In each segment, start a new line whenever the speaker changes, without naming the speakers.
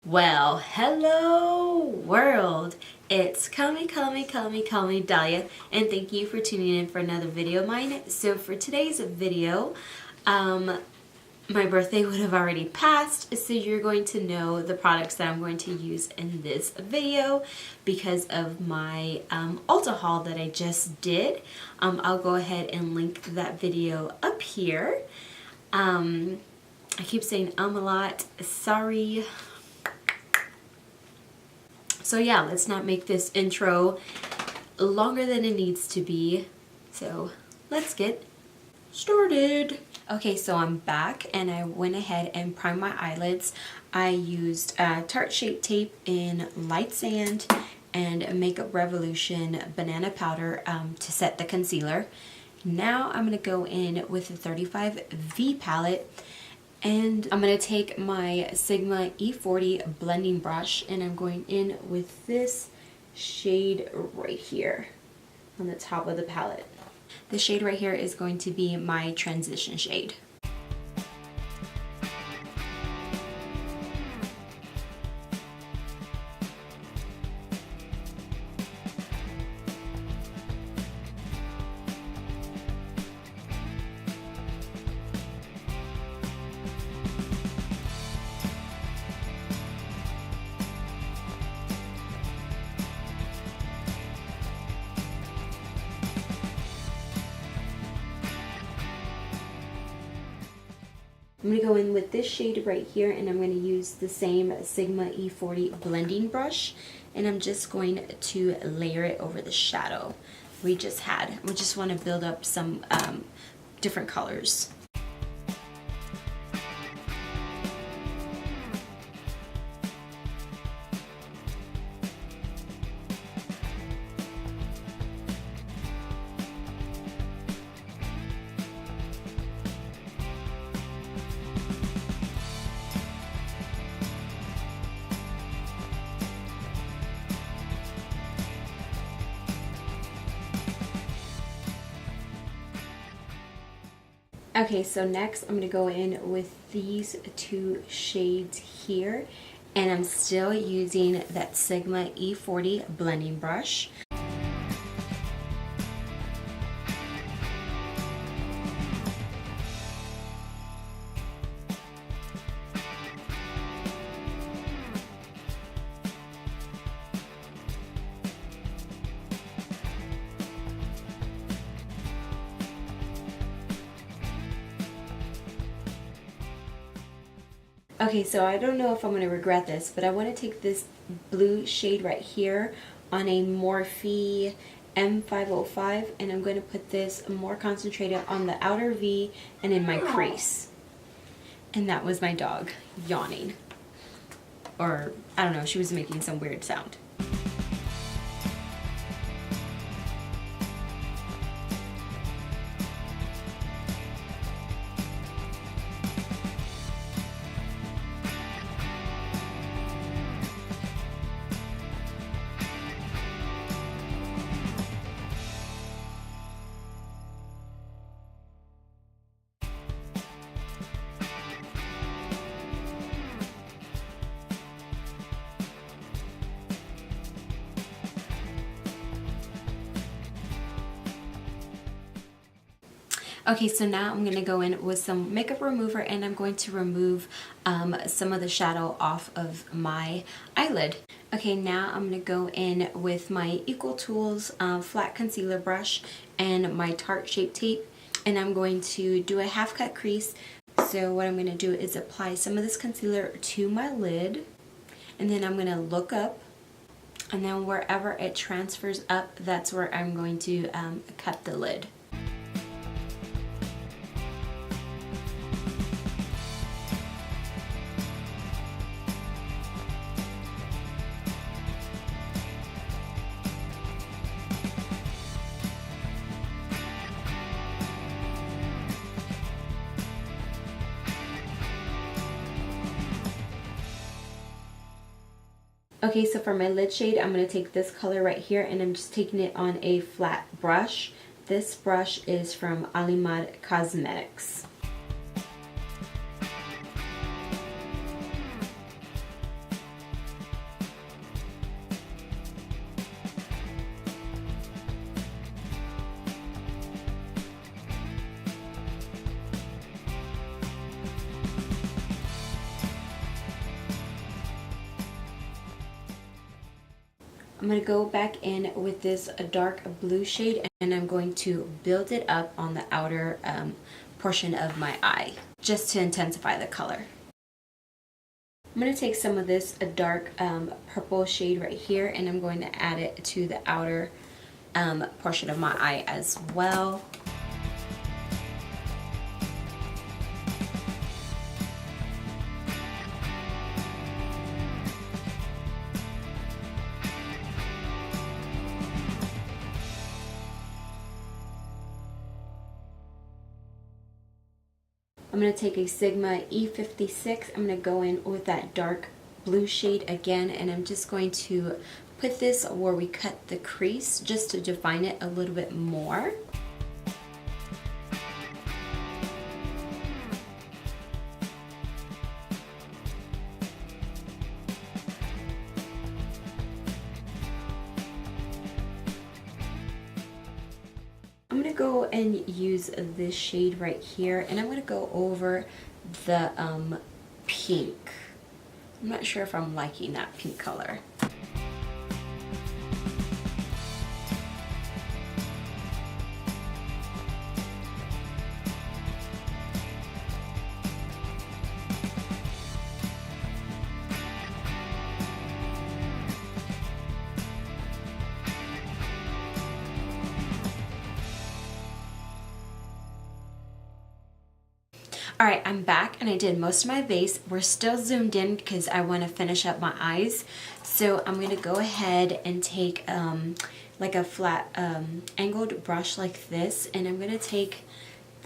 Well, hello world. It's call me Dahlia, and thank you for tuning in for another video of mine. So for today's video, my birthday would have already passed, so you're going to know the products that I'm going to use in this video because of my Ulta haul that I just did. I'll go ahead and link that video up here. I keep saying a lot, sorry. So yeah, let's not make this intro longer than it needs to be. So let's get started. Okay, so I'm back and I went ahead and primed my eyelids. I used Tarte Shape Tape in Light Sand and Makeup Revolution Banana Powder to set the concealer. Now I'm going to go in with the 35V palette. And I'm going to take my Sigma E40 blending brush and I'm going in with this shade right here on the top of the palette. The shade right here is going to be my transition shade. I'm going to go in with this shade right here and I'm going to use the same Sigma E40 blending brush and I'm just going to layer it over the shadow we just had. We just want to build up some different colors. Okay, so next I'm going to go in with these two shades here, and I'm still using that Sigma E40 blending brush. Okay, so I don't know if I'm going to regret this, but I want to take this blue shade right here on a Morphe M505 and I'm going to put this more concentrated on the outer V and in my crease. And that was my dog yawning. Or, I don't know, she was making some weird sound. Okay, so now I'm going to go in with some makeup remover and I'm going to remove some of the shadow off of my eyelid. Okay, now I'm going to go in with my Equal Tools flat concealer brush and my Tarte Shape Tape, and I'm going to do a half cut crease. So what I'm going to do is apply some of this concealer to my lid, and then I'm going to look up, and then wherever it transfers up, that's where I'm going to cut the lid. Okay, so for my lid shade, I'm going to take this color right here and I'm just taking it on a flat brush. This brush is from Alimad Cosmetics. I'm going to go back in with this dark blue shade, and I'm going to build it up on the outer portion of my eye, just to intensify the color. I'm going to take some of this dark purple shade right here, and I'm going to add it to the outer portion of my eye as well. I'm going to take a Sigma E56. I'm going to go in with that dark blue shade again, and I'm just going to put this where we cut the crease just to define it a little bit more. I'm going to go and use this shade right here, and I'm going to go over the pink. I'm not sure if I'm liking that pink color. Alright, I'm back and I did most of my base. We're still zoomed in because I want to finish up my eyes. So I'm going to go ahead and take like a flat angled brush like this, and I'm going to take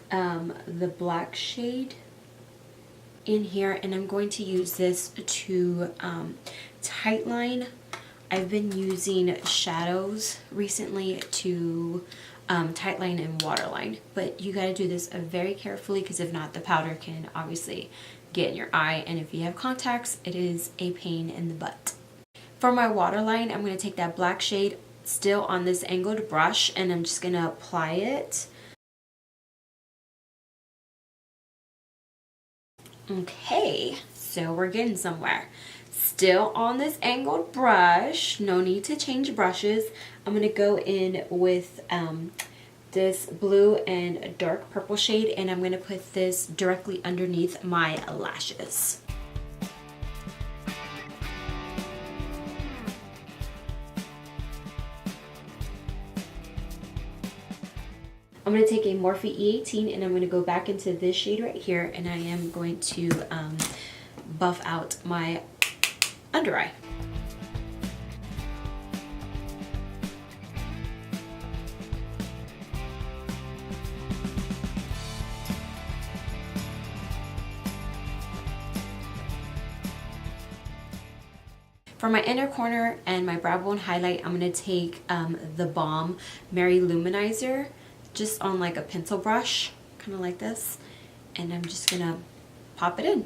the black shade in here, and I'm going to use this to tightline. I've been using shadows recently to tightline and waterline, but you got to do this very carefully, because if not, the powder can obviously get in your eye, and if you have contacts, it is a pain in the butt. For my waterline, I'm going to take that black shade still on this angled brush, and I'm just going to apply it. Okay, so we're getting somewhere. Still on this angled brush, no need to change brushes. I'm going to go in with this blue and dark purple shade, and I'm going to put this directly underneath my lashes. I'm going to take a Morphe E18, and I'm going to go back into this shade right here, and I am going to buff out my under eye. For my inner corner and my brow bone highlight, I'm going to take the Balm Mary Luminizer just on like a pencil brush, kind of like this, and I'm just going to pop it in.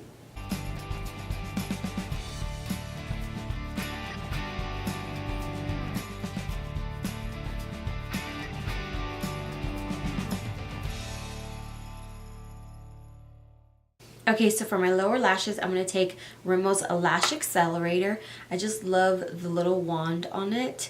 Okay, so for my lower lashes, I'm going to take Rimmel's Lash Accelerator. I just love the little wand on it.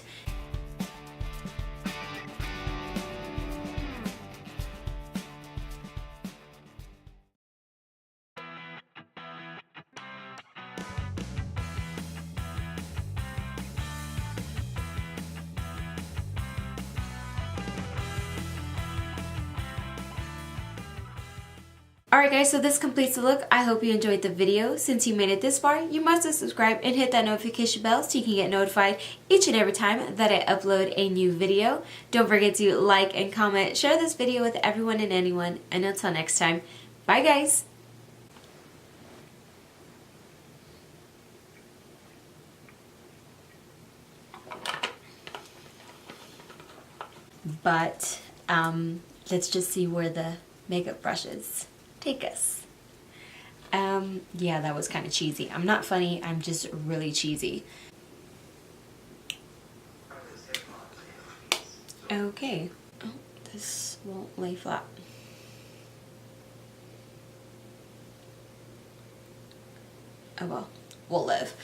Alright guys, so this completes the look. I hope you enjoyed the video. Since you made it this far, you must subscribe and hit that notification bell so you can get notified each and every time that I upload a new video. Don't forget to like and comment, share this video with everyone and anyone, and until next time, bye guys! But let's just see where the makeup brushes take us. Yeah, that was kind of cheesy. I'm not funny, I'm just really cheesy. Okay. Oh, this won't lay flat. Oh well, we'll live.